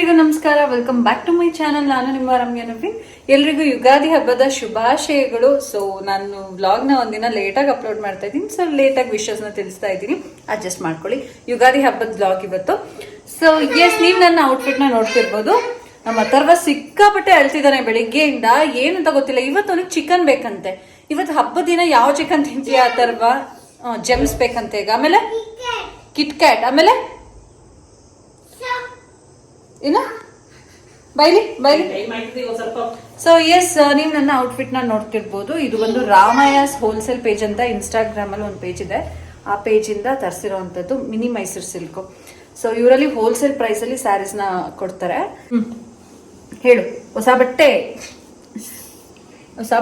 ಎಲ್ಲರಿಗೂ ನಮಸ್ಕಾರ. Welcome back to my channel. ನಾನು ನಿಮ್ಮ ರಮ್ಯಾ ನವೀನ್. ಎಲ್ರಿಗೂ ಯುಗಾದಿ ಹಬ್ಬದ ಶುಭಾಶಯಗಳು. ಸೊ ನಾನು ವ್ಲಾಗ್ನ ಒಂದಿನ ಲೇಟಾಗಿ ಅಪ್ಲೋಡ್ ಮಾಡ್ತಾ ಇದ್ದೀನಿ. ಸೊ ಲೇಟಾಗಿ ವಿಷಸ್ನ ತಿಳಿಸ್ತಾ ಇದ್ದೀನಿ, ಅಡ್ಜಸ್ಟ್ ಮಾಡ್ಕೊಳ್ಳಿ. ಯುಗಾದಿ ಹಬ್ಬದ ವ್ಲಾಗ್ ಇವತ್ತು. ಸೊ ಎಸ್, ನೀವು ನನ್ನ ಔಟ್ಫಿಟ್ನ ನೋಡ್ತಿರ್ಬೋದು. ನಮ್ಮ ಅಥರ್ವ ಸಿಕ್ಕಾಪಟ್ಟೆ ಅಳ್ತಿದ್ದಾನೆ ಬೆಳಿಗ್ಗೆಯಿಂದ, ಏನಂತ ಗೊತ್ತಿಲ್ಲ. ಇವತ್ತು ಅವನಿಗೆ ಚಿಕನ್ ಬೇಕಂತೆ. ಇವತ್ತು ಹಬ್ಬದ ದಿನ ಯಾವ ಚಿಕನ್ ತಿಂತೀಯ ಅಥರ್ವ? ಜೆಮ್ಸ್ ಬೇಕಂತೆ ಈಗ. ಆಮೇಲೆ ಕಿಟ್ ಕ್ಯಾಟ್, ಆಮೇಲೆ ಇಲ್ಲ ಬೈಲಿ. ಸೊ ಎಸ್, ನೀವು ನನ್ನ ಔಟ್ಫಿಟ್ ನ ನೋಡ್ತಿರ್ಬೋದು. ಇದು ಒಂದು ರಾಮಯ್ಯಸ್ ಹೋಲ್ಸೇಲ್ ಪೇಜ್ ಅಂತ ಇನ್ಸ್ಟಾಗ್ರಾಮ್ ಅಲ್ಲಿ ಒಂದು ಪೇಜ್ ಇದೆ. ಆ ಪೇಜ್ ಇಂದ ತರಿಸಿರೋಂಥದ್ದು ಮಿನಿ ಮೈಸೂರು ಸಿಲ್ಕ್. ಸೊ ಇವರಲ್ಲಿ ಹೋಲ್ಸೇಲ್ ಪ್ರೈಸ್ ಅಲ್ಲಿ ಸ್ಯಾರೀಸ್ ನ ಕೊಡ್ತಾರೆ. ಹೇಳು, ಹೊಸ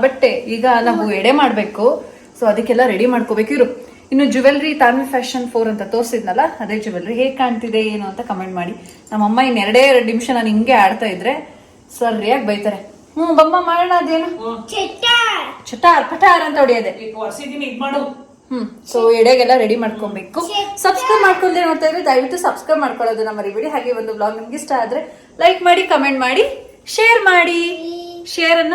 ಬಟ್ಟೆ ಈಗ ನಾವು ಎಡೆ ಮಾಡ್ಬೇಕು. ಸೊ ಅದಕ್ಕೆಲ್ಲ ರೆಡಿ ಮಾಡ್ಕೋಬೇಕು. ಇರು, ಇನ್ನು ಜ್ಯುವೆಲ್ರಿ ತಾನ್ವಿ ಫ್ಯಾಷನ್ 4 ಅಂತ ತೋರಿಸಿದ್ನಲ್ಲ, ಅದೇ ಜ್ಯುವೆಲ್ರಿ ಹೇಗೆ ಕಾಣ್ತಿದೆ ಏನು ಅಂತ ಕಮೆಂಟ್ ಮಾಡಿ. ನಮ್ಮಮ್ಮ ಇನ್ನು 2 ನಿಮಿಷ ನಾನು ಹಿಂಗೆ ಆಡ್ತಾ ಇದ್ರೆ ಸರಿಯಾಗಿ ಬೈತಾರೆ. ಬಮ್ಮ ಮಾಡೋಣ. ಅದೇನು ಚಟಾರ್ ಪಟಾರ್ ಅಂತ ಹೊಡಿಯೋದೆ. ಸೊ ಎಡೆಗೆಲ್ಲ ರೆಡಿ ಮಾಡ್ಕೊಬೇಕು. ಸಬ್ಸ್ಕ್ರೈಬ್ ಮಾಡ್ಕೊಂಡೆ ನೋಡ್ತಾ ಇದ್ರೆ ದಯವಿಟ್ಟು ಸಬ್ಸ್ಕ್ರೈಬ್ ಮಾಡ್ಕೊಳ್ಳೋದನ್ನ ಮರಿಬೇಡಿ. ಹಾಗೆ ಒಂದು ಬ್ಲಾಗ್ ನಿಮ್ಗೆ ಇಷ್ಟ ಆದ್ರೆ ಲೈಕ್ ಮಾಡಿ, ಕಮೆಂಟ್ ಮಾಡಿ, ಶೇರ್ ಮಾಡಿ. ಶೇರ್ ಅನ್ನ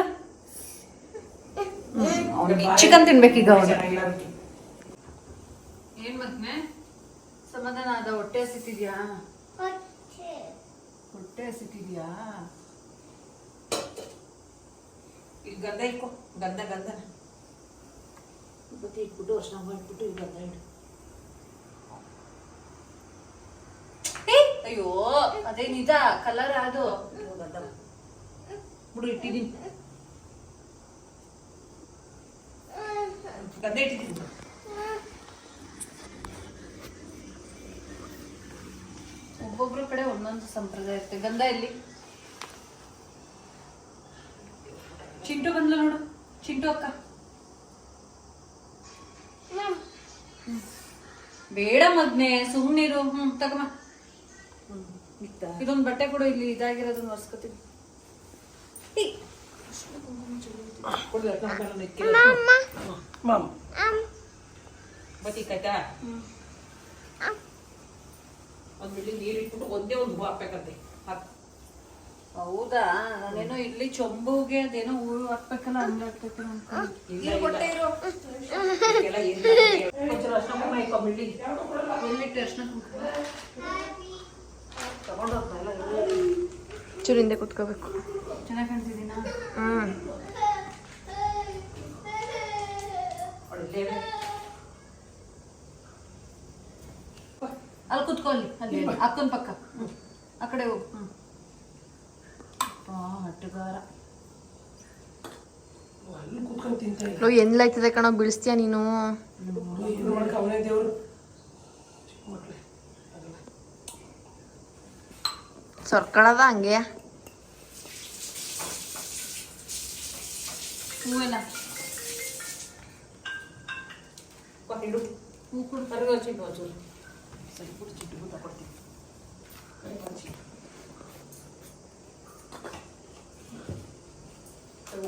ಚಿಕನ್ ತಿನ್ಬೇಕೀಗ ಅವನು. ಏನ್ ಮಗ್ನೆ ಸಮಾಧಾನ ಆದ? ಹೊಟ್ಟೆ ಹಸಿತಿದ್ಯಾ? ಹೊಟ್ಟೆ ಹಸಿತಿದ್ಯಾ? ಈಗ ಗಂಧ ಇಟ್ಕೊ. ಗಂಧ ಮತ್ತೆ ಇಟ್ಬಿಟ್ಟು ಅರ್ಶನ ಮಾಡ್ಬಿಟ್ಟು ಈಗ ಗಂಧ ಇಡು. ಅಯ್ಯೋ ಅದೇನಿದ ಕಲರ್ ಅದು. ಗಂಧ ಬಿಡು, ಇಟ್ಟಿದ್ದೀನಿ. ಗಂಧ ಇಟ್ಟಿದ್ದೀನಿ. ಒಬ್ಬೊಬ್ರ ಕಡೆ ಒಂದೊಂದು ಸಂಪ್ರದಾಯ ಇರುತ್ತೆ. ಗಂಧ ಎಲ್ಲಿ? ಚಿಂಟು ಬಂದ್ಲು ನೋಡು. ಚಿಂಟು ಅಕ್ಕ ಬೇಡ ಮಗ್ನೆ, ಸುಮ್ನಿರು. ತಗಮ್ಮ. ಇದೊಂದು ಬಟ್ಟೆ ಕೊಡು, ಇಲ್ಲಿ ಇದಾಗಿರೋದನ್ನ ಒರ್ಸ್ಕೊತೀನಿ. ಬತ್ತೀಕಾಯ್ತಾ? ಒಂದ್ ಬಿಳಿ ನೀರು ಇಟ್ಬಿಟ್ಟು ಒಂದೇ ಒಂದು ಹೂ ಹಾಕ್ಬೇಕಂತೆ. ಹೌದಾ? ನಾನೇನೋ ಇಲ್ಲಿ ಚೊಂಬುಗೆ ಅದೇನೋ ಹೂ ಹಾಕ್ಬೇಕಲ್ಲ, ಹಂಗ ಹಾಕ್ಬೇಕು ಚೂರಿಂದೆ ಕುತ್ಕೋಬೇಕು. ಚೆನ್ನಾಗಿ ಕಾಣ್ತಿದ್ದೀನಾ? ಅಲ್ಲಿ ಕುತ್ಕೊಳ್ಳಿ, ಅಲ್ಲಿ ಅಕ್ಕನ ಪಕ್ಕ. ಆ ಕಡೆ ಹೋಗು. ಹಟ್ಟಗಾರ ಎಂದ್ಲಾಯ್ತದೆ ಕಣೋ, ಬೀಳಿಸ್ತೀಯ ನೀನು. ಸೊರ್ಕಳದ ಹಂಗೆ. ಹೂವೆಲ್ಲ ಹೂ ಕೊಡು. ಸರಿ ಬಿಡು, ಚಿಟ್ಟು ತಗೊಳ್ತೀನಿ.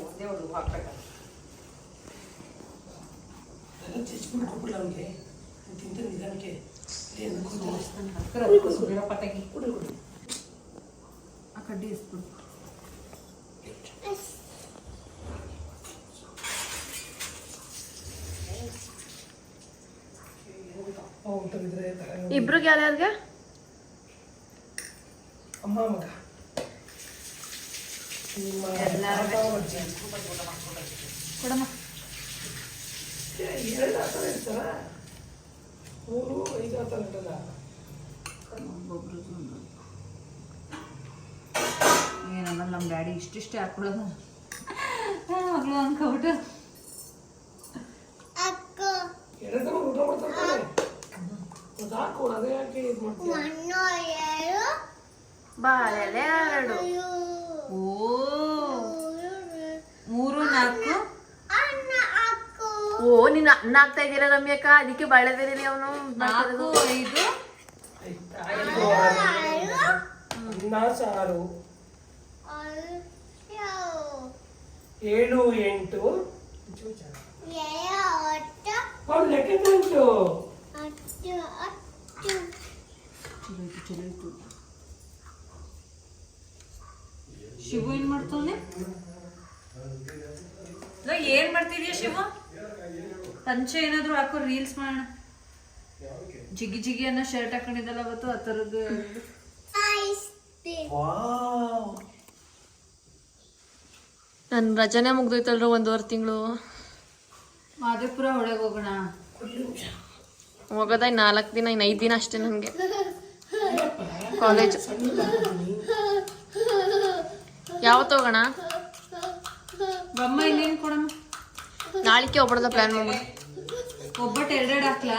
ಒಂದೇ ಒಂದು ಹಾಕ್ಬೇಕ. ಆ ಕಡ್ಡಿ ಎಸ್ಬಿಡು. ಇಬ್ರಿಗೆ ಯಾರ್ಯಾರ್ಗೆ? ಅಮ್ಮ ಮಗ ಕೊಡಮ್ಮ. 2 ಆತರ ಇರ್ತಾರ, 3, 5 ಆತರ ಇರಲ್ಲ. ಏನಮ್ಮ ನಮ್ಮ ಡ್ಯಾಡಿ ಇಷ್ಟಿಷ್ಟೇ ಹಾಕ್ಬಿಡೋದು ಮಗಳು ಅನ್ಕೊಬಿಟ್ಟು. ಊಟ ಮಾಡ್ತಾರೆ. ಹಾಕು, ಅದೇ ಯಾಕೆ ಇದು ಮಾಡ್ತೀಯ? ಬಾಳೆಲೆ 2. ಓ 3, 4. ಓ ನೀನು ಅನ್ನ ಆಗ್ತಾ ಇದೀರ ರಮ್ಯಕ್ಕ, ಅದಕ್ಕೆ ಬಾಳೆದೇರಿ ಅವನು. 4, 5, ಅನ್ನ ಸಾರು 7, 8. ಅವ್ರು ಲೆಕ್ಕ ಉಂಟು. ಚಲೋ ಇತ್ತು. ಶಿವು ಏನ್ ಮಾಡ್ತಾನೆ? ಏನ್ ಮಾಡ್ತಿದ್ಯಾ ಶಿವು? ಪಂಚೆ ಏನಾದ್ರು ಹಾಕೋ, ರೀಲ್ಸ್ ಮಾಡೋಣ. ಜಿಗಿ ಜಿಗಿ ಅನ್ನೋ ಶರ್ಟ್ ಹಾಕೊಂಡಿದ್ದಲ್ಲ ಅವತ್ತು, ಆ ಥರದ್ದು. ನನ್ ರಜನೆ ಮುಗ್ದೋಯ್ತಲ್ರ 1.5 ತಿಂಗಳು. ಮಾದೇಪುರ ಒಳಗೆ ಹೋಗೋಣ. ಹೋಗೋದ 4 ದಿನ, ಇನ್ನು 5 ದಿನ ಅಷ್ಟೇ ನನಗೆ ಕಾಲೇಜ್. ಯಾವತ್ತು ಹೋಗೋಣ? ಬಮ್ಮ ಇನ್ನೇನು ಕೊಡಮ್ಮ? ನಾಳಿಕೆ ಒಬ್ಬರದ ಪ್ಲಾನ್ ಮಾಡಿ. ಒಬ್ಬಟ್ಟು 2 ಹಾಕ್ಲಾ?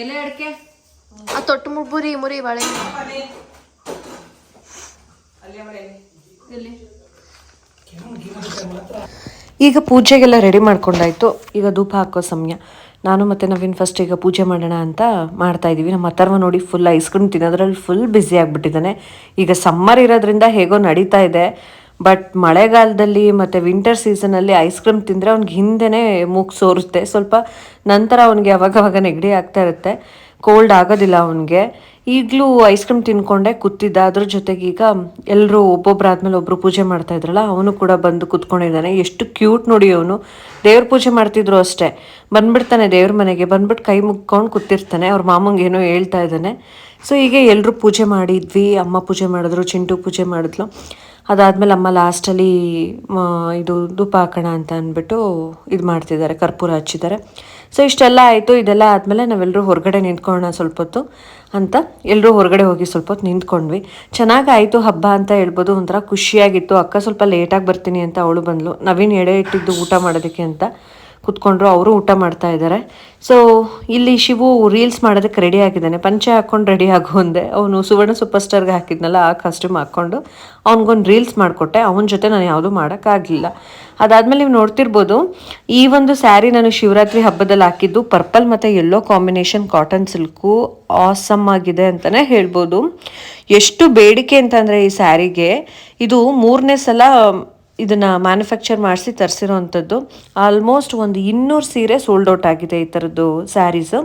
ಎಲೆ ಅಡಿಕೆ ಆ ತೊಟ್ಟು ಮುರಿ ಬಾಳೆ. ಎಲ್ಲಿ? ಈಗ ಪೂಜೆಗೆಲ್ಲ ರೆಡಿ ಮಾಡ್ಕೊಂಡಾಯ್ತು. ಈಗ ಧೂಪ ಹಾಕೋ ಸಮಯ. ನಾನು ಮತ್ತು ನವೀನ್ ಫಸ್ಟ್ ಈಗ ಪೂಜೆ ಮಾಡೋಣ ಅಂತ ಮಾಡ್ತಾ ಇದ್ದೀವಿ. ನಮ್ಮ ಅಥರ್ವ ನೋಡಿ ಫುಲ್ ಐಸ್ ಕ್ರೀಮ್ ತಿನ್ನೋದ್ರಲ್ಲಿ ಫುಲ್ ಬ್ಯುಸಿ ಆಗಿಬಿಟ್ಟಿದ್ದಾನೆ. ಈಗ ಸಮ್ಮರ್ ಇರೋದ್ರಿಂದ ಹೇಗೋ ನಡೀತಾ ಇದೆ. ಬಟ್ ಮಳೆಗಾಲದಲ್ಲಿ ಮತ್ತು ವಿಂಟರ್ ಸೀಸನಲ್ಲಿ ಐಸ್ ಕ್ರೀಮ್ ತಿಂದರೆ ಅವ್ನಿಗೆ ಹಿಂದೆನೇ ಮೂಗು ಸೋರುತ್ತೆ ಸ್ವಲ್ಪ. ನಂತರ ಅವ್ನಿಗೆ ಅವಾಗವಾಗ ನೆಗಡಿ ಆಗ್ತಾ ಇರುತ್ತೆ, ಕೋಲ್ಡ್ ಆಗೋದಿಲ್ಲ ಅವನಿಗೆ. ಈಗಲೂ ಐಸ್ ಕ್ರೀಮ್ ತಿನ್ಕೊಂಡೆ ಕೂತಿದ್ದ. ಅದ್ರ ಜೊತೆಗೆ ಈಗ ಎಲ್ಲರೂ ಒಬ್ಬೊಬ್ಬರಾದ್ಮೇಲೆ ಒಬ್ಬರು ಪೂಜೆ ಮಾಡ್ತಾ ಇದ್ರಲ್ಲ, ಅವನು ಕೂಡ ಬಂದು ಕೂತ್ಕೊಂಡಿದ್ದಾನೆ. ಎಷ್ಟು ಕ್ಯೂಟ್ ನೋಡಿ ಅವನು. ದೇವ್ರ ಪೂಜೆ ಮಾಡ್ತಿದ್ರು ಅಷ್ಟೇ, ಬಂದ್ಬಿಡ್ತಾನೆ ದೇವ್ರ ಮನೆಗೆ, ಬಂದ್ಬಿಟ್ಟು ಕೈ ಮುಗ್ಕೊಂಡು ಕೂತಿರ್ತಾನೆ. ಅವ್ರ ಮಾಮಂಗೆ ಏನೋ ಹೇಳ್ತಾ ಇದ್ದಾನೆ. ಸೊ ಹೀಗೆ ಎಲ್ಲರೂ ಪೂಜೆ ಮಾಡಿದ್ವಿ. ಅಮ್ಮ ಪೂಜೆ ಮಾಡಿದ್ರು, ಚಿಂಟು ಪೂಜೆ ಮಾಡಿದ್ಲು. ಅದಾದಮೇಲೆ ಅಮ್ಮ ಲಾಸ್ಟಲ್ಲಿ ಇದು ಧೂಪ ಹಾಕೋಣ ಅಂತ ಅಂದ್ಬಿಟ್ಟು ಇದು ಮಾಡ್ತಿದ್ದಾರೆ, ಕರ್ಪೂರ ಹಚ್ಚಿದ್ದಾರೆ. ಸೊ ಇಷ್ಟೆಲ್ಲ ಆಯಿತು. ಇದೆಲ್ಲ ಆದಮೇಲೆ ನಾವೆಲ್ಲರೂ ಹೊರಗಡೆ ನಿಂತ್ಕೊಳ್ಳೋಣ ಸ್ವಲ್ಪ ಹೊತ್ತು ಅಂತ ಎಲ್ಲರೂ ಹೊರಗಡೆ ಹೋಗಿ ಸ್ವಲ್ಪ ಹೊತ್ತು ನಿಂತ್ಕೊಂಡ್ವಿ. ಚೆನ್ನಾಗಾಯಿತು ಹಬ್ಬ ಅಂತ ಹೇಳ್ಬೋದು. ಒಂಥರ ಖುಷಿಯಾಗಿತ್ತು. ಅಕ್ಕ ಸ್ವಲ್ಪ ಲೇಟಾಗಿ ಬರ್ತೀನಿ ಅಂತ ಅವಳು ಬಂದಳು. ನವೀನ್ ಎಡೆ ಇಟ್ಟಿದ್ದು ಊಟ ಮಾಡೋದಕ್ಕೆ ಅಂತ ಕೂತ್ಕೊಂಡ್ರು, ಅವರು ಊಟ ಮಾಡ್ತಾ ಇದ್ದಾರೆ. ಸೊ ಇಲ್ಲಿ ಶಿವು ರೀಲ್ಸ್ ಮಾಡೋದಕ್ಕೆ ರೆಡಿ ಆಗಿದ್ದಾನೆ. ಪಂಚೆ ಹಾಕ್ಕೊಂಡು ರೆಡಿ ಆಗೋ ಅಂದೆ. ಅವನು ಸುವರ್ಣ ಸೂಪರ್ ಸ್ಟಾರ್ಗೆ ಹಾಕಿದ್ನಲ್ಲ ಆ ಕಾಸ್ಟ್ಯೂಮ್ ಹಾಕ್ಕೊಂಡು ಅವ್ನಿಗೊಂದು ರೀಲ್ಸ್ ಮಾಡಿಕೊಟ್ಟೆ. ಅವನ ಜೊತೆ ನಾನು ಯಾವುದೂ ಮಾಡೋಕ್ಕಾಗಲಿಲ್ಲ. ಅದಾದಮೇಲೆ ನೀವು ನೋಡ್ತಿರ್ಬೋದು, ಈ ಒಂದು ಸ್ಯಾರಿ ನಾನು ಶಿವರಾತ್ರಿ ಹಬ್ಬದಲ್ಲಿ ಹಾಕಿದ್ದು ಪರ್ಪಲ್ ಮತ್ತು yellow combination cotton silk. Awesome ಆಗಿದೆ ಅಂತಲೇ ಹೇಳ್ಬೋದು. ಎಷ್ಟು ಬೇಡಿಕೆ ಅಂತಂದರೆ ಈ ಸ್ಯಾರಿಗೆ, ಇದು 3ನೇ ಸಲ ಇದನ್ನು ಮ್ಯಾನುಫ್ಯಾಕ್ಚರ್ ಮಾಡಿಸಿ ತರಿಸಿರೋ ಅಂಥದ್ದು. ಆಲ್ಮೋಸ್ಟ್ ಒಂದು 200 ಸೀರೆ ಸೋಲ್ಡ್ ಔಟ್ ಆಗಿದೆ ಈ ಥರದ್ದು ಸ್ಯಾರೀಸು.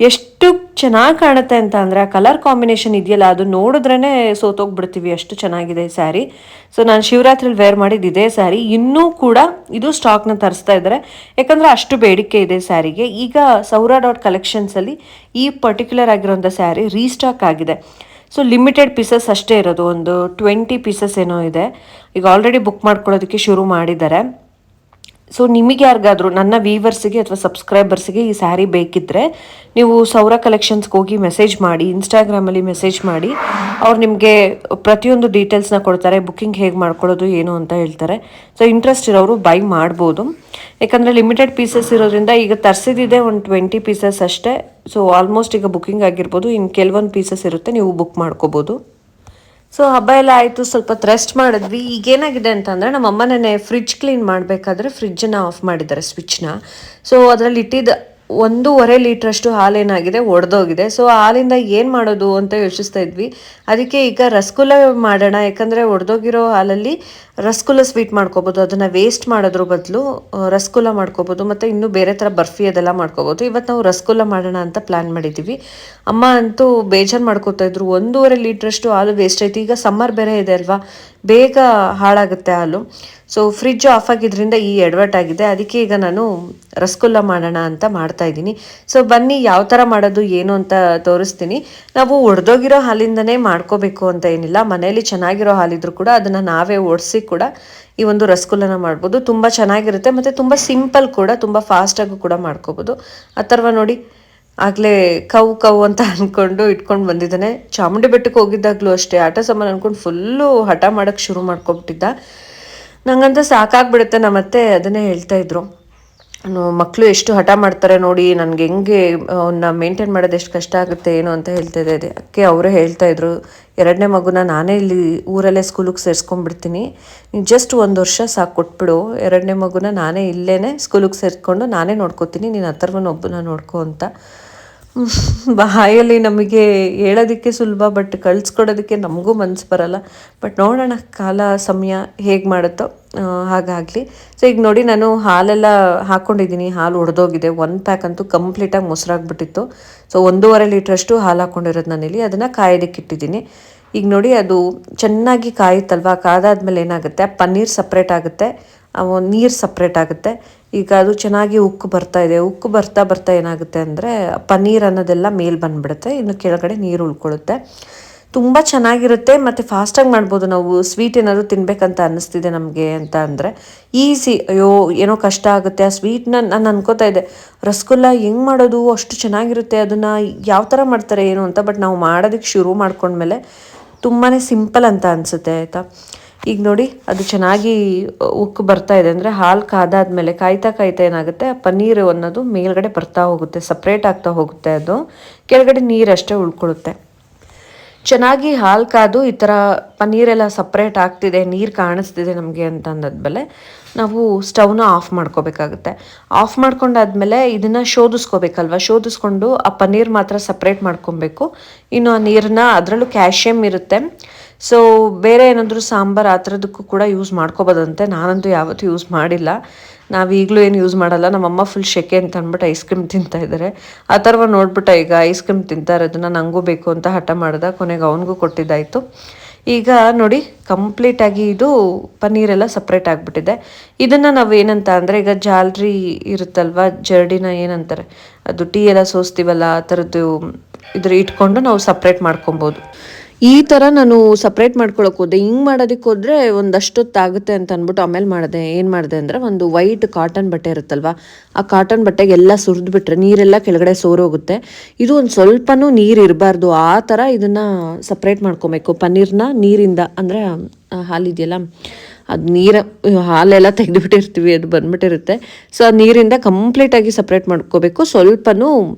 ಎಷ್ಟು ಚೆನ್ನಾಗಿ ಕಾಣುತ್ತೆ ಅಂತ ಅಂದರೆ ಆ ಕಲರ್ ಕಾಂಬಿನೇಷನ್ ಇದೆಯಲ್ಲ, ಅದು ನೋಡಿದ್ರೇ ಸೋತೋಗ್ಬಿಡ್ತೀವಿ, ಅಷ್ಟು ಚೆನ್ನಾಗಿದೆ ಈ ಸ್ಯಾರಿ. ಸೊ ನಾನು ಶಿವರಾತ್ರಿಲಿ ವೇರ್ ಮಾಡಿದ್ದು ಇದೇ ಸ್ಯಾರಿ. ಇನ್ನೂ ಕೂಡ ಇದು ಸ್ಟಾಕ್ನ ತರಿಸ್ತಾ ಇದ್ದಾರೆ, ಯಾಕಂದರೆ ಅಷ್ಟು ಬೇಡಿಕೆ ಇದೆ ಸ್ಯಾರಿಗೆ. ಈಗ Sowra.collections ಈ ಪರ್ಟಿಕ್ಯುಲರ್ ಆಗಿರೋಂಥ ಸ್ಯಾರಿ ರೀಸ್ಟಾಕ್ ಆಗಿದೆ. ಸೊ ಲಿಮಿಟೆಡ್ ಪೀಸಸ್ ಅಷ್ಟೇ ಇರೋದು, ಒಂದು 20 ಪೀಸಸ್ ಏನೋ ಇದೆ. ಈಗ ಆಲ್ರೆಡಿ ಬುಕ್ ಮಾಡ್ಕೊಳ್ಳೋದಕ್ಕೆ ಶುರು ಮಾಡಿದ್ದಾರೆ. ಸೊ ನಿಮಗೆ ಯಾರಿಗಾದರೂ ನನ್ನ ವೀವರ್ಸಿಗೆ ಅಥವಾ ಸಬ್ಸ್ಕ್ರೈಬರ್ಸಿಗೆ ಈ ಸ್ಯಾರಿ ಬೇಕಿದ್ದರೆ ನೀವು Sowra ಕಲೆಕ್ಷನ್ಸ್ಗೆ ಹೋಗಿ ಮೆಸೇಜ್ ಮಾಡಿ, ಇನ್ಸ್ಟಾಗ್ರಾಮಲ್ಲಿ ಮೆಸೇಜ್ ಮಾಡಿ. ಅವ್ರು ನಿಮಗೆ ಪ್ರತಿಯೊಂದು ಡೀಟೇಲ್ಸ್ನ ಕೊಡ್ತಾರೆ, ಬುಕ್ಕಿಂಗ್ ಹೇಗೆ ಮಾಡ್ಕೊಳ್ಳೋದು ಏನು ಅಂತ ಹೇಳ್ತಾರೆ. ಸೊ ಇಂಟ್ರೆಸ್ಟ್ ಇರೋರು ಬೈ ಮಾಡ್ಬೋದು, ಯಾಕಂದರೆ ಲಿಮಿಟೆಡ್ ಪೀಸಸ್ ಇರೋದ್ರಿಂದ. ಈಗ ತರಿಸಿದ್ದಿದೆ ಒಂದು 20 ಪೀಸಸ್ ಅಷ್ಟೇ. ಸೊ ಆಲ್ಮೋಸ್ಟ್ ಈಗ ಬುಕ್ಕಿಂಗ್ ಆಗಿರ್ಬೋದು, ಇನ್ನು ಕೆಲವೊಂದು ಪೀಸಸ್ ಇರುತ್ತೆ, ನೀವು ಬುಕ್ ಮಾಡ್ಕೋಬೋದು. ಸೊ ಹಬ್ಬ ಎಲ್ಲ ಆಯಿತು, ಸ್ವಲ್ಪ ರೆಸ್ಟ್ ಮಾಡಿದ್ವಿ. ಈಗೇನಾಗಿದೆ ಅಂತಂದರೆ ನಮ್ಮ ಅಮ್ಮ ನೆನ್ನೆ ಫ್ರಿಡ್ಜ್ ಕ್ಲೀನ್ ಮಾಡಬೇಕಾದ್ರೆ ಫ್ರಿಡ್ಜನ್ನು ಆಫ್ ಮಾಡಿದ್ದಾರೆ ಸ್ವಿಚ್ನ. ಸೊ ಅದರಲ್ಲಿ ಇಟ್ಟಿದ್ದು 1.5 ಲೀಟ್ರಷ್ಟು ಹಾಲೇನಾಗಿದೆ ಒಡೆದೋಗಿದೆ. ಸೊ ಹಾಲಿಂದ ಏನು ಮಾಡೋದು ಅಂತ ಯೋಚಿಸ್ತಾ ಇದ್ವಿ. ಅದಕ್ಕೆ ಈಗ ರಸಗುಲ್ಲ ಮಾಡೋಣ, ಯಾಕಂದರೆ ಒಡೆದೋಗಿರೋ ಹಾಲಲ್ಲಿ ರಸಗುಲ್ಲ ಸ್ವೀಟ್ ಮಾಡ್ಕೋಬೋದು. ಅದನ್ನು ವೇಸ್ಟ್ ಮಾಡೋದ್ರ ಬದಲು ರಸಗುಲ್ಲ ಮಾಡ್ಕೋಬೋದು, ಮತ್ತು ಇನ್ನೂ ಬೇರೆ ಥರ ಬರ್ಫಿ ಅದೆಲ್ಲ ಮಾಡ್ಕೋಬೋದು. ಇವತ್ತು ನಾವು ರಸಗುಲ್ಲ ಮಾಡೋಣ ಅಂತ ಪ್ಲ್ಯಾನ್ ಮಾಡಿದ್ದೀವಿ. ಅಮ್ಮ ಅಂತೂ ಬೇಜಾರು ಮಾಡ್ಕೋತಾ ಇದ್ರು, 1.5 ಲೀಟ್ರಷ್ಟು ಹಾಲು ವೇಸ್ಟ್ ಆಯ್ತು. ಈಗ ಸಮ್ಮರ್ ಬೇರೆ ಇದೆ ಅಲ್ವಾ, ಬೇಗ ಹಾಳಾಗುತ್ತೆ ಹಾಲು. ಸೊ ಫ್ರಿಡ್ಜ್ ಆಫ್ ಆಗಿದ್ದರಿಂದ ಈ ಎಡವಟ್ಟಾಗಿದೆ. ಅದಕ್ಕೆ ಈಗ ನಾನು ರಸಗುಲ್ಲ ಮಾಡೋಣ ಅಂತ ಮಾಡ್ತಾ ಇದ್ದೀನಿ. ಸೊ ಬನ್ನಿ ಯಾವ ಥರ ಮಾಡೋದು ಏನು ಅಂತ ತೋರಿಸ್ತೀನಿ. ನಾವು ಒಡೆದೋಗಿರೋ ಹಾಲಿಂದನೇ ಮಾಡ್ಕೋಬೇಕು ಅಂತ ಏನಿಲ್ಲ, ಮನೆಯಲ್ಲಿ ಚೆನ್ನಾಗಿರೋ ಹಾಲಿದ್ರು ಕೂಡ ಅದನ್ನು ನಾವೇ ಒಡಿಸಿ ಕೂಡ ಈ ಒಂದು ರಸಗುಲ್ಲನ ಮಾಡ್ಬೋದು. ತುಂಬ ಚೆನ್ನಾಗಿರುತ್ತೆ ಮತ್ತು ತುಂಬ ಸಿಂಪಲ್ ಕೂಡ, ತುಂಬ ಫಾಸ್ಟಾಗೂ ಕೂಡ ಮಾಡ್ಕೋಬೋದು. ಅಥರ್ವ ನೋಡಿ ಆಗಲೇ ಕವು ಅಂತ ಅಂದ್ಕೊಂಡು ಇಟ್ಕೊಂಡು ಬಂದಿದ್ದಾನೆ. ಚಾಮುಂಡಿ ಬೆಟ್ಟಕ್ಕೆ ಹೋಗಿದ್ದಾಗಲೂ ಅಷ್ಟೇ ಆಟ ಸಾಮಾನು ಅಂದ್ಕೊಂಡು ಫುಲ್ಲು ಹಠ ಮಾಡೋಕ್ಕೆ ಶುರು ಮಾಡ್ಕೊಬಿಟ್ಟಿದ್ದ. ನಂಗಂತ ಸಾಕಾಗ್ಬಿಡುತ್ತೆ. ನಮ್ಮತ್ತೆ ಅದನ್ನೇ ಹೇಳ್ತಾಯಿದ್ರು, ಮಕ್ಕಳು ಎಷ್ಟು ಹಠ ಮಾಡ್ತಾರೆ ನೋಡಿ, ನನಗೆ ಹೆಂಗೆ ಅವನ್ನ ಮೇಂಟೈನ್ ಮಾಡೋದು ಎಷ್ಟು ಕಷ್ಟ ಆಗುತ್ತೆ ಏನು ಅಂತ ಹೇಳ್ತಾಯಿದ್ದೆ. ಅದಕ್ಕೆ ಅವರೇ ಹೇಳ್ತಾಯಿದ್ರು, 2ನೇ ಮಗುನ ನಾನೇ ಇಲ್ಲಿ ಊರಲ್ಲೇ ಸ್ಕೂಲಿಗೆ ಸೇರಿಸ್ಕೊಂಡ್ಬಿಡ್ತೀನಿ, ನೀನು ಜಸ್ಟ್ 1 ವರ್ಷ ಸಾಕು ಕೊಟ್ಬಿಡು, 2ನೇ ಮಗುನ ನಾನೇ ಇಲ್ಲೇ ಸ್ಕೂಲಿಗೆ ಸೇರಿಸ್ಕೊಂಡು ನಾನೇ ನೋಡ್ಕೋತೀನಿ, ನೀನು ಅಥರ್ವನ ಒಬ್ಬನ ನೋಡ್ಕೊ ಅಂತ. ಬಾಯಲ್ಲಿ ನಮಗೆ ಹೇಳೋದಕ್ಕೆ ಸುಲಭ, ಬಟ್ ಕಳಿಸ್ಕೊಡೋದಕ್ಕೆ ನಮಗೂ ಮನಸ್ಸು ಬರಲ್ಲ. ಬಟ್ ನೋಡೋಣ ಕಾಲ ಸಮಯ ಹೇಗೆ ಮಾಡುತ್ತೋ ಹಾಗಾಗಲಿ. ಸೊ ಈಗ ನೋಡಿ ನಾನು ಹಾಲೆಲ್ಲ ಹಾಕ್ಕೊಂಡಿದ್ದೀನಿ. ಹಾಲು ಒಡೆದೋಗಿದೆ. 1 ಪ್ಯಾಕ್ ಅಂತೂ ಕಂಪ್ಲೀಟಾಗಿ ಮೊಸರಾಗ್ಬಿಟ್ಟಿತ್ತು. ಸೊ 1.5 ಲೀಟ್ರಷ್ಟು ಹಾಲು ಹಾಕ್ಕೊಂಡಿರೋದು ನಾನಿಲ್ಲಿ. ಅದನ್ನು ಕಾಯೋದಕ್ಕೆ ಇಟ್ಟಿದ್ದೀನಿ. ಈಗ ನೋಡಿ ಅದು ಚೆನ್ನಾಗಿ ಕಾಯುತ್ತಲ್ವ, ಕಾದಾದ್ಮೇಲೆ ಏನಾಗುತ್ತೆ, ಪನ್ನೀರ್ ಸಪ್ರೇಟ್ ಆಗುತ್ತೆ, ನೀರು ಸಪ್ರೇಟ್ ಆಗುತ್ತೆ. ಈಗ ಅದು ಚೆನ್ನಾಗಿ ಉಕ್ಕು ಬರ್ತಾ ಇದೆ. ಉಕ್ಕು ಬರ್ತಾ ಬರ್ತಾ ಏನಾಗುತ್ತೆ ಅಂದರೆ ಪನ್ನೀರ್ ಅನ್ನೋದೆಲ್ಲ ಮೇಲೆ ಬಂದುಬಿಡುತ್ತೆ, ಇನ್ನು ಕೆಳಗಡೆ ನೀರು ಉಳ್ಕೊಳ್ಳುತ್ತೆ. ತುಂಬ ಚೆನ್ನಾಗಿರುತ್ತೆ ಮತ್ತು ಫಾಸ್ಟಾಗಿ ಮಾಡ್ಬೋದು. ನಾವು ಸ್ವೀಟ್ ಏನಾದರೂ ತಿನ್ನಬೇಕಂತ ಅನ್ನಿಸ್ತಿದೆ ನಮಗೆ ಅಂತ ಅಂದರೆ ಈಸಿ. ಅಯ್ಯೋ ಏನೋ ಕಷ್ಟ ಆಗುತ್ತೆ ಆ ಸ್ವೀಟ್ನ. ನಾನು ಅನ್ಕೋತಾ ಇದ್ದೆ ರಸಗುಲ್ಲ ಹೆಂಗೆ ಮಾಡೋದು, ಅಷ್ಟು ಚೆನ್ನಾಗಿರುತ್ತೆ, ಅದನ್ನು ಯಾವ ಥರ ಮಾಡ್ತಾರೆ ಏನು ಅಂತ. ಬಟ್ ನಾವು ಮಾಡೋದಕ್ಕೆ ಶುರು ಮಾಡ್ಕೊಂಡ್ಮೇಲೆ ತುಂಬಾ ಸಿಂಪಲ್ ಅಂತ ಅನಿಸುತ್ತೆ, ಆಯಿತಾ. ಈಗ ನೋಡಿ ಅದು ಚೆನ್ನಾಗಿ ಉಕ್ಕು ಬರ್ತಾ ಇದೆ ಅಂದರೆ ಹಾಲು ಕಾದಾದ್ಮೇಲೆ ಕಾಯ್ತಾ ಏನಾಗುತ್ತೆ, ಪನ್ನೀರು ಅನ್ನೋದು ಮೇಲ್ಗಡೆ ಬರ್ತಾ ಹೋಗುತ್ತೆ, ಸಪ್ರೇಟ್ ಆಗ್ತಾ ಹೋಗುತ್ತೆ. ಅದು ಕೆಳಗಡೆ ನೀರಷ್ಟೇ ಉಳ್ಕೊಳ್ಳುತ್ತೆ. ಚೆನ್ನಾಗಿ ಹಾಲು ಕಾದು ಈ ಥರ ಪನ್ನೀರೆಲ್ಲ ಸಪ್ರೇಟ್ ಆಗ್ತಿದೆ, ನೀರು ಕಾಣಿಸ್ತಿದೆ ನಮಗೆ ಅಂತ ಅಂದಾದ್ಮೇಲೆ ನಾವು ಸ್ಟವ್ನ ಆಫ್ ಮಾಡ್ಕೋಬೇಕಾಗುತ್ತೆ. ಆಫ್ ಮಾಡ್ಕೊಂಡಾದ್ಮೇಲೆ ಇದನ್ನು ಶೋಧಿಸ್ಕೋಬೇಕಲ್ವ. ಶೋಧಿಸ್ಕೊಂಡು ಆ ಪನ್ನೀರ್ ಮಾತ್ರ ಸಪ್ರೇಟ್ ಮಾಡ್ಕೊಬೇಕು. ಇನ್ನು ಆ ನೀರನ್ನ, ಅದರಲ್ಲೂ ಕ್ಯಾಲ್ಶಿಯಮ್ ಇರುತ್ತೆ. ಸೊ ಬೇರೆ ಏನಾದರೂ ಸಾಂಬಾರು ಆ ಥರದಕ್ಕೂ ಕೂಡ ಯೂಸ್ ಮಾಡ್ಕೋಬೋದಂತೆ. ನಾನಂತೂ ಯಾವತ್ತೂ ಯೂಸ್ ಮಾಡಿಲ್ಲ. ನಾವು ಈಗಲೂ ಏನು ಯೂಸ್ ಮಾಡಲ್ಲ. ನಮ್ಮಮ್ಮ ಫುಲ್ ಶೆಕೆ ಅಂತ ಅಂದ್ಬಿಟ್ಟು ಐಸ್ ಕ್ರೀಮ್ ತಿಂತಾ ಇದ್ದಾರೆ. ಆ ಥರ ನೋಡ್ಬಿಟ್ಟ ಈಗ ಐಸ್ ಕ್ರೀಮ್ ತಿಂತಾ ಇರೋದನ್ನ ನನಗೂ ಬೇಕು ಅಂತ ಹಠ ಮಾಡ್ದೆ. ಕೊನೆಗೆ ಅವನಿಗೂ ಕೊಟ್ಟಿದ್ದಾಯಿತು. ಈಗ ನೋಡಿ ಕಂಪ್ಲೀಟಾಗಿ ಇದು ಪನ್ನೀರೆಲ್ಲ ಸಪ್ರೇಟ್ ಆಗಿಬಿಟ್ಟಿದೆ. ಇದನ್ನು ನಾವು ಏನಂತ ಅಂದರೆ, ಈಗ ಜಾಲ್ರಿ ಇರುತ್ತಲ್ವ, ಜರಡಿನ ಏನಂತಾರೆ, ಅದು ಟೀ ಎಲ್ಲ ಸೋಸ್ತೀವಲ್ಲ, ಆ ಥರದ್ದು ಇಟ್ಕೊಂಡು ನಾವು ಸಪ್ರೇಟ್ ಮಾಡ್ಕೊಬೋದು. ಈ ಥರ ನಾನು ಸಪ್ರೇಟ್ ಮಾಡ್ಕೊಳಕ್ಕೆ ಹೋದೆ. ಹಿಂಗೆ ಮಾಡೋದಕ್ಕೆ ಹೋದರೆ ಒಂದಷ್ಟೊತ್ತಾಗುತ್ತೆ ಅಂತ ಅಂದ್ಬಿಟ್ಟು ಆಮೇಲೆ ಏನು ಮಾಡಿದೆ ಅಂದರೆ, ಒಂದು ವೈಟ್ ಕಾಟನ್ ಬಟ್ಟೆ ಇರುತ್ತಲ್ವ, ಆ ಕಾಟನ್ ಬಟ್ಟೆಗೆ ಎಲ್ಲ ಸುರಿದ್ಬಿಟ್ರೆ ನೀರೆಲ್ಲ ಕೆಳಗಡೆ ಸೋರೋಗುತ್ತೆ. ಇದು ಒಂದು ಸ್ವಲ್ಪನೂ ನೀರು ಇರಬಾರ್ದು, ಆ ಥರ ಇದನ್ನು ಸಪ್ರೇಟ್ ಮಾಡ್ಕೊಬೇಕು. ಪನ್ನೀರ್ನ ನೀರಿಂದ, ಅಂದರೆ ಹಾಲಿದೆಯಲ್ಲ ಅದು ಹಾಲೆಲ್ಲ ತೆಗೆದುಬಿಟ್ಟಿರ್ತೀವಿ, ಅದು ಬಂದ್ಬಿಟ್ಟಿರುತ್ತೆ. ಸೊ ಆ ನೀರಿಂದ ಕಂಪ್ಲೀಟಾಗಿ ಸಪ್ರೇಟ್ ಮಾಡ್ಕೋಬೇಕು. ಸ್ವಲ್ಪನೂ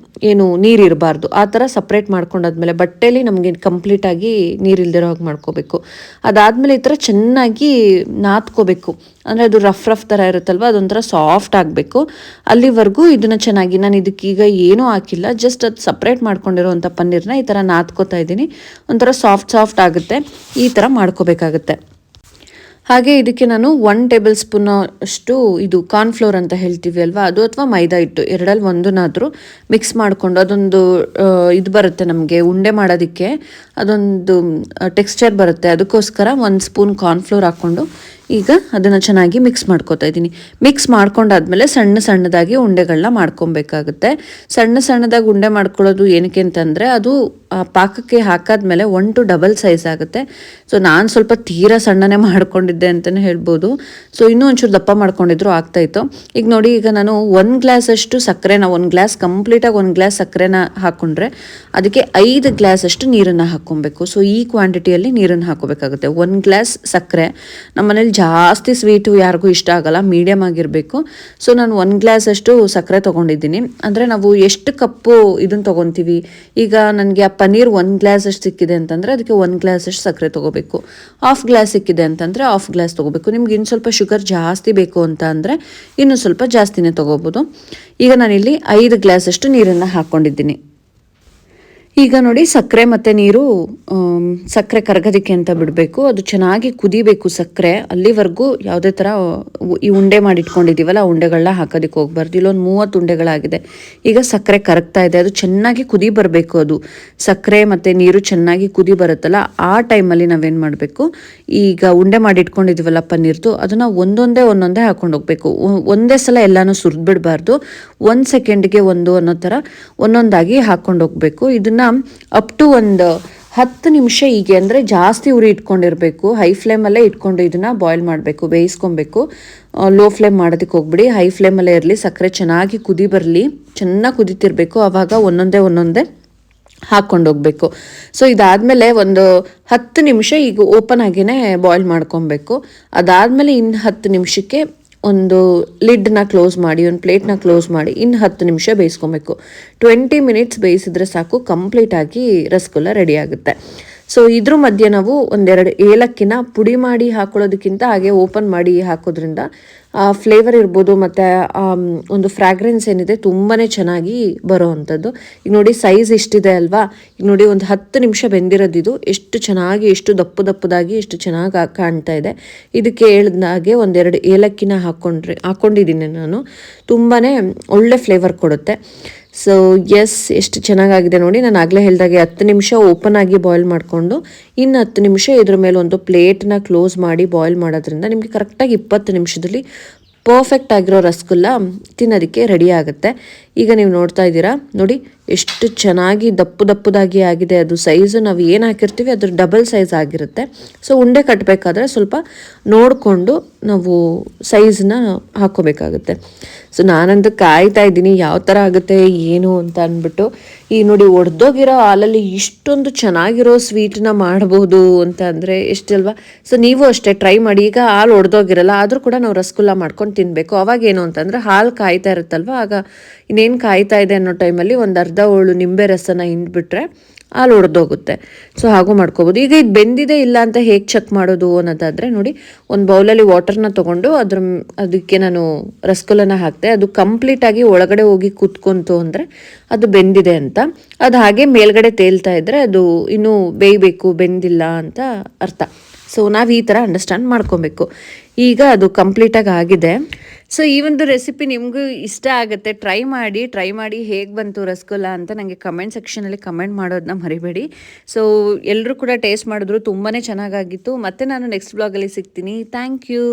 ಏನು ನೀರು ಇರಬಾರ್ದು, ಆ ಥರ ಸಪ್ರೇಟ್ ಮಾಡ್ಕೊಂಡಾದ್ಮೇಲೆ ಬಟ್ಟೆಲಿ ನಮಗೆ ಕಂಪ್ಲೀಟಾಗಿ ನೀರಿಲ್ದಿರೋ ಹಾಗೆ ಮಾಡ್ಕೋಬೇಕು. ಅದಾದಮೇಲೆ ಈ ಥರ ಚೆನ್ನಾಗಿ ನಾದ್ಕೋಬೇಕು. ಅಂದರೆ ಅದು ರಫ್ ಥರ ಇರುತ್ತಲ್ವ, ಅದೊಂಥರ ಸಾಫ್ಟ್ ಆಗಬೇಕು. ಅಲ್ಲಿವರೆಗೂ ಇದನ್ನು ಚೆನ್ನಾಗಿ, ನಾನು ಇದಕ್ಕೀಗ ಏನೂ ಹಾಕಿಲ್ಲ, ಜಸ್ಟ್ ಅದು ಸಪ್ರೇಟ್ ಮಾಡ್ಕೊಂಡಿರೋವಂಥ ಪನ್ನೀರ್ನ ಈ ಥರ ನಾದ್ಕೋತಾ ಇದ್ದೀನಿ. ಒಂಥರ ಸಾಫ್ಟ್ ಆಗುತ್ತೆ. ಈ ಥರ ಮಾಡ್ಕೋಬೇಕಾಗುತ್ತೆ. ಹಾಗೆ ಇದಕ್ಕೆ ನಾನು 1 ಟೇಬಲ್ ಸ್ಪೂನ್ ಅಷ್ಟು ಇದು ಕಾರ್ನ್ಫ್ಲೋರ್ ಅಂತ ಹೇಳ್ತೀವಿ ಅಲ್ವಾ, ಅದು ಅಥವಾ ಮೈದಾ ಹಿಟ್ಟು, ಎರಡಲ್ಲಿ ಒಂದನ್ನಾದರೂ ಮಿಕ್ಸ್ ಮಾಡಿಕೊಂಡು, ಅದೊಂದು ಇದು ಬರುತ್ತೆ ನಮಗೆ ಉಂಡೆ ಮಾಡೋದಕ್ಕೆ, ಅದೊಂದು ಟೆಕ್ಸ್ಚರ್ ಬರುತ್ತೆ. ಅದಕ್ಕೋಸ್ಕರ 1 ಸ್ಪೂನ್ ಕಾರ್ನ್ಫ್ಲೋರ್ ಹಾಕ್ಕೊಂಡು ಈಗ ಅದನ್ನು ಚೆನ್ನಾಗಿ ಮಿಕ್ಸ್ ಮಾಡ್ಕೊತಾ ಇದ್ದೀನಿ. ಮಿಕ್ಸ್ ಮಾಡ್ಕೊಂಡಾದ್ಮೇಲೆ ಸಣ್ಣದಾಗಿ ಉಂಡೆಗಳನ್ನ ಮಾಡ್ಕೊಬೇಕಾಗುತ್ತೆ. ಸಣ್ಣದಾಗಿ ಉಂಡೆ ಮಾಡ್ಕೊಳ್ಳೋದು ಏನಕ್ಕೆ ಅಂತಂದರೆ, ಅದು ಪಾಕಕ್ಕೆ ಹಾಕಾದ್ಮೇಲೆ 1 to ಡಬಲ್ ಸೈಜ್ ಆಗುತ್ತೆ. ಸೊ ನಾನು ಸ್ವಲ್ಪ ತೀರಾ ಸಣ್ಣನೇ ಮಾಡ್ಕೊಂಡಿದ್ದೆ ಅಂತಲೇ ಹೇಳ್ಬೋದು. ಸೊ ಇನ್ನೂ ಒಂಚೂರು ದಪ್ಪ ಮಾಡ್ಕೊಂಡಿದ್ರು ಆಗ್ತಾಯಿತ್ತು. ಈಗ ನೋಡಿ, ಈಗ ನಾನು 1 ಗ್ಲಾಸ್ ಅಷ್ಟು ಸಕ್ಕರೆನ, 1 ಗ್ಲಾಸ್ ಕಂಪ್ಲೀಟಾಗಿ 1 ಗ್ಲಾಸ್ ಸಕ್ಕರೆನ ಹಾಕ್ಕೊಂಡ್ರೆ ಅದಕ್ಕೆ 5 ಗ್ಲಾಸ್ ಅಷ್ಟು ನೀರನ್ನು ಹಾಕ್ಕೊಬೇಕು. ಸೊ ಈ ಕ್ವಾಂಟಿಟಿಯಲ್ಲಿ ನೀರನ್ನು ಹಾಕೋಬೇಕಾಗುತ್ತೆ. 1 ಗ್ಲಾಸ್ ಸಕ್ಕರೆ, ನಮ್ಮನೇಲಿ ಜಾಸ್ತಿ ಸ್ವೀಟು ಯಾರಿಗೂ ಇಷ್ಟ ಆಗಲ್ಲ, ಮೀಡಿಯಮ್ ಆಗಿರಬೇಕು. ಸೊ ನಾನು 1 ಗ್ಲಾಸ್ ಅಷ್ಟು ಸಕ್ಕರೆ ತೊಗೊಂಡಿದ್ದೀನಿ. ಅಂದರೆ ನಾವು ಎಷ್ಟು ಕಪ್ಪು ಇದನ್ನು ತೊಗೊತೀವಿ, ಈಗ ನನಗೆ ಆ ಪನ್ನೀರ್ 1 ಗ್ಲಾಸ್ ಅಷ್ಟು ಸಿಕ್ಕಿದೆ ಅಂತಂದರೆ ಅದಕ್ಕೆ 1 ಗ್ಲಾಸ್ ಅಷ್ಟು ಸಕ್ಕರೆ ತೊಗೋಬೇಕು. 1/2 ಗ್ಲಾಸ್ ಸಿಕ್ಕಿದೆ ಅಂತಂದರೆ 1/2 ಗ್ಲಾಸ್ ತೊಗೋಬೇಕು. ನಿಮ್ಗೆ ಇನ್ನು ಸ್ವಲ್ಪ ಶುಗರ್ ಜಾಸ್ತಿ ಬೇಕು ಅಂತ ಅಂದರೆ ಇನ್ನೂ ಸ್ವಲ್ಪ ಜಾಸ್ತಿನೇ ತೊಗೋಬೋದು. ಈಗ ನಾನಿಲ್ಲಿ 5 ಗ್ಲಾಸ್ ಅಷ್ಟು ನೀರನ್ನು ಹಾಕ್ಕೊಂಡಿದ್ದೀನಿ. ಈಗ ನೋಡಿ, ಸಕ್ಕರೆ ಮತ್ತು ನೀರು, ಸಕ್ಕರೆ ಕರಗೋದಕ್ಕೆ ಅಂತ ಬಿಡಬೇಕು. ಅದು ಚೆನ್ನಾಗಿ ಕುದಿಬೇಕು ಸಕ್ಕರೆ. ಅಲ್ಲಿವರೆಗೂ ಯಾವುದೇ ಥರ ಈ ಉಂಡೆ ಮಾಡಿ ಇಟ್ಕೊಂಡಿದ್ದೀವಲ್ಲ, ಆ ಉಂಡೆಗಳನ್ನ ಹಾಕೋದಕ್ಕೆ ಹೋಗ್ಬಾರ್ದು. ಇಲ್ಲೊಂದು 30 ಉಂಡೆಗಳಾಗಿದೆ. ಈಗ ಸಕ್ಕರೆ ಕರಗ್ತಾ ಇದೆ, ಅದು ಚೆನ್ನಾಗಿ ಕುದಿ ಬರಬೇಕು. ಅದು ಸಕ್ಕರೆ ಮತ್ತು ನೀರು ಚೆನ್ನಾಗಿ ಕುದಿ ಬರುತ್ತಲ್ಲ, ಆ ಟೈಮಲ್ಲಿ ನಾವೇನು ಮಾಡಬೇಕು, ಈಗ ಉಂಡೆ ಮಾಡಿ ಇಟ್ಕೊಂಡಿದ್ದೀವಲ್ಲ ಪನ್ನೀರ್ದು, ಅದನ್ನು ಒಂದೊಂದೇ ಹಾಕೊಂಡು ಹೋಗ್ಬೇಕು. ಒಂದೇ ಸಲ ಎಲ್ಲನೂ ಸುರಿದ್ಬಿಡಬಾರ್ದು. 1 ಸೆಕೆಂಡ್ಗೆ ಒಂದು ಅನ್ನೋ ಥರ ಒಂದೊಂದಾಗಿ ಹಾಕ್ಕೊಂಡು ಹೋಗ್ಬೇಕು. ಇದನ್ನು ಅಪ್ ಟು ಒಂದು 10 ನಿಮಿಷ ಹೀಗೆ, ಅಂದರೆ ಜಾಸ್ತಿ ಉರಿ ಇಟ್ಕೊಂಡಿರಬೇಕು. ಹೈ ಫ್ಲೇಮಲ್ಲೇ ಇಟ್ಕೊಂಡು ಇದನ್ನು ಬಾಯ್ಲ್ ಮಾಡಬೇಕು, ಬೇಯಿಸ್ಕೊಬೇಕು. ಲೋ ಫ್ಲೇಮ್ ಮಾಡೋದಕ್ಕೆ ಹೋಗ್ಬಿಡಿ, ಹೈ ಫ್ಲೇಮಲ್ಲೇ ಇರಲಿ. ಸಕ್ಕರೆ ಚೆನ್ನಾಗಿ ಕುದಿ ಬರಲಿ, ಚೆನ್ನಾಗಿ ಕುದಿತಿರ್ಬೇಕು. ಆವಾಗ ಒಂದೊಂದೇ ಹಾಕ್ಕೊಂಡು ಹೋಗ್ಬೇಕು. ಸೊ ಇದಾದಮೇಲೆ ಒಂದು 10 ನಿಮಿಷ ಈಗ ಓಪನ್ ಆಗಿಯೇ ಬಾಯ್ಲ್ ಮಾಡ್ಕೊಬೇಕು. ಅದಾದಮೇಲೆ ಇನ್ನು 10 ನಿಮಿಷಕ್ಕೆ ಒಂದು ಲಿಡ್ನ ಕ್ಲೋಸ್ ಮಾಡಿ, ಒಂದು ಪ್ಲೇಟ್ನ ಕ್ಲೋಸ್ ಮಾಡಿ ಇನ್ನು 10 ನಿಮಿಷ ಬೇಯಿಸ್ಕೊಬೇಕು. 20 ಮಿನಿಟ್ಸ್ ಬೇಯಿಸಿದ್ರೆ ಸಾಕು, ಕಂಪ್ಲೀಟಾಗಿ ರಸಗುಲ್ಲ ರೆಡಿ ಆಗುತ್ತೆ. ಸೊ ಇದ್ರ ಮಧ್ಯೆ ನಾವು ಒಂದೆರಡು ಏಲಕ್ಕಿನ ಪುಡಿ ಮಾಡಿ ಹಾಕೊಳ್ಳೋದಕ್ಕಿಂತ ಹಾಗೆ ಓಪನ್ ಮಾಡಿ ಹಾಕೋದ್ರಿಂದ ಆ ಫ್ಲೇವರ್ ಇರ್ಬೋದು ಮತ್ತು ಒಂದು ಫ್ರಾಗ್ರೆನ್ಸ್ ಏನಿದೆ ತುಂಬಾ ಚೆನ್ನಾಗಿ ಬರೋ ಅಂಥದ್ದು. ಈಗ ನೋಡಿ ಸೈಜ್ ಎಷ್ಟಿದೆ ಅಲ್ವಾ, ಈಗ ನೋಡಿ ಒಂದು 10 ನಿಮಿಷ ಬೆಂದಿರೋದಿದು, ಎಷ್ಟು ಚೆನ್ನಾಗಿ ಎಷ್ಟು ದಪ್ಪದಾಗಿ ಎಷ್ಟು ಚೆನ್ನಾಗಿ ಕಾಣ್ತಾ ಇದೆ. ಇದಕ್ಕೆ ಹೇಳಿದಾಗೆ ಒಂದೆರಡು ಏಲಕ್ಕಿನ ಹಾಕ್ಕೊಂಡಿದ್ದೀನಿ ನಾನು, ತುಂಬಾ ಒಳ್ಳೆ ಫ್ಲೇವರ್ ಕೊಡುತ್ತೆ. ಸೊ ಎಷ್ಟು ಚೆನ್ನಾಗಾಗಿದೆ ನೋಡಿ. ನಾನು ಆಗಲೇ ಹೇಳಿದಾಗೆ 10 ನಿಮಿಷ ಓಪನ್ ಆಗಿ ಬಾಯ್ಲ್ ಮಾಡಿಕೊಂಡು ಇನ್ನು 10 ನಿಮಿಷ ಇದ್ರ ಮೇಲೆ ಒಂದು ಪ್ಲೇಟ್ನ ಕ್ಲೋಸ್ ಮಾಡಿ ಬಾಯ್ಲ್ ಮಾಡೋದ್ರಿಂದ ನಿಮಗೆ ಕರೆಕ್ಟಾಗಿ 20 ನಿಮಿಷದಲ್ಲಿ ಪರ್ಫೆಕ್ಟ್ ಆಗಿರೋ ರಸಗುಲ್ಲ ತಿನ್ನೋದಕ್ಕೆ ರೆಡಿ ಆಗುತ್ತೆ. ಈಗ ನೀವು ನೋಡ್ತಾ ಇದ್ದೀರಾ ನೋಡಿ ಎಷ್ಟು ಚೆನ್ನಾಗಿ ದಪ್ಪದಾಗಿ ಆಗಿದೆ. ಅದು ಸೈಜು ನಾವು ಏನು ಹಾಕಿರ್ತೀವಿ ಅದ್ರ ಡಬಲ್ ಸೈಜ್ ಆಗಿರುತ್ತೆ. ಸೊ ಉಂಡೆ ಕಟ್ಟಬೇಕಾದ್ರೆ ಸ್ವಲ್ಪ ನೋಡಿಕೊಂಡು ನಾವು ಸೈಜನ್ನ ಹಾಕ್ಕೋಬೇಕಾಗುತ್ತೆ. ಸೊ ನಾನಂತೂ ಕಾಯ್ತಾ ಇದ್ದೀನಿ ಯಾವ ಥರ ಆಗುತ್ತೆ ಏನು ಅಂತ ಅಂದ್ಬಿಟ್ಟು. ಈ ನೋಡಿ ಒಡೆದೋಗಿರೋ ಹಾಲಲ್ಲಿ ಇಷ್ಟೊಂದು ಚೆನ್ನಾಗಿರೋ ಸ್ವೀಟನ್ನ ಮಾಡ್ಬೋದು ಅಂತ ಅಂದರೆ ಎಷ್ಟಲ್ವಾ. ಸೊ ನೀವು ಅಷ್ಟೇ ಟ್ರೈ ಮಾಡಿ. ಈಗ ಹಾಲು ಒಡೆದೋಗಿರಲ್ಲ ಆದರೂ ಕೂಡ ನಾವು ರಸಗುಲ್ಲ ಮಾಡ್ಕೊಂಡು ತಿನ್ನಬೇಕು. ಅವಾಗ ಏನು ಅಂತಂದರೆ ಹಾಲು ಕಾಯ್ತಾ ಇರುತ್ತಲ್ವ, ಆಗ ಇನ್ನೇನು ಕಾಯ್ತಾ ಇದೆ ಅನ್ನೋ ಟೈಮಲ್ಲಿ ಒಂದು ಅರ್ಧ ಹೋಳು ನಿಂಬೆ ರಸನ ಹಿಂಡ್ಬಿಟ್ರೆ ಹಾಲು ಒಡೆದೋಗುತ್ತೆ. ಸೊ ಹಾಗೂ ಮಾಡ್ಕೋಬೋದು. ಈಗ ಇದು ಬೆಂದಿದೆ ಇಲ್ಲ ಅಂತ ಹೇಗೆ ಚೆಕ್ ಮಾಡೋದು ಅನ್ನೋದಾದರೆ ನೋಡಿ, ಒಂದು ಬೌಲಲ್ಲಿ ವಾಟರ್ನ ತೊಗೊಂಡು ಅದಕ್ಕೆ ನಾನು ರಸಗುಲ್ಲನ ಹಾಕ್ತೆ. ಅದು ಕಂಪ್ಲೀಟಾಗಿ ಒಳಗಡೆ ಹೋಗಿ ಕೂತ್ಕೊಂತು ಅಂದರೆ ಅದು ಬೆಂದಿದೆ ಅಂತ. ಅದು ಹಾಗೆ ಮೇಲ್ಗಡೆ ತೇಲ್ತಾ ಇದ್ದರೆ ಅದು ಇನ್ನೂ ಬೇಯಬೇಕು, ಬೆಂದಿಲ್ಲ ಅಂತ ಅರ್ಥ. ಸೊ ನಾವು ಈ ಥರ ಅಂಡರ್ಸ್ಟ್ಯಾಂಡ್ ಮಾಡ್ಕೊಬೇಕು. ಈಗ ಅದು ಕಂಪ್ಲೀಟಾಗಿ ಆಗಿದೆ. ಸೊ ಈ ಒಂದು ರೆಸಿಪಿ ನಿಮಗೂ ಇಷ್ಟ ಆಗುತ್ತೆ. ಟ್ರೈ ಮಾಡಿ ಹೇಗೆ ಬಂತು ರಸಗುಲ್ಲ ಅಂತ ನನಗೆ ಕಮೆಂಟ್ ಸೆಕ್ಷನಲ್ಲಿ ಕಮೆಂಟ್ ಮಾಡೋದನ್ನ ಮರಿಬೇಡಿ. ಸೊ ಎಲ್ಲರೂ ಕೂಡ ಟೇಸ್ಟ್ ಮಾಡಿದ್ರು, ತುಂಬಾ ಚೆನ್ನಾಗಾಗಿತ್ತು. ಮತ್ತೆ ನಾನು ನೆಕ್ಸ್ಟ್ ಬ್ಲಾಗಲ್ಲಿ ಸಿಗ್ತೀನಿ. Thank you.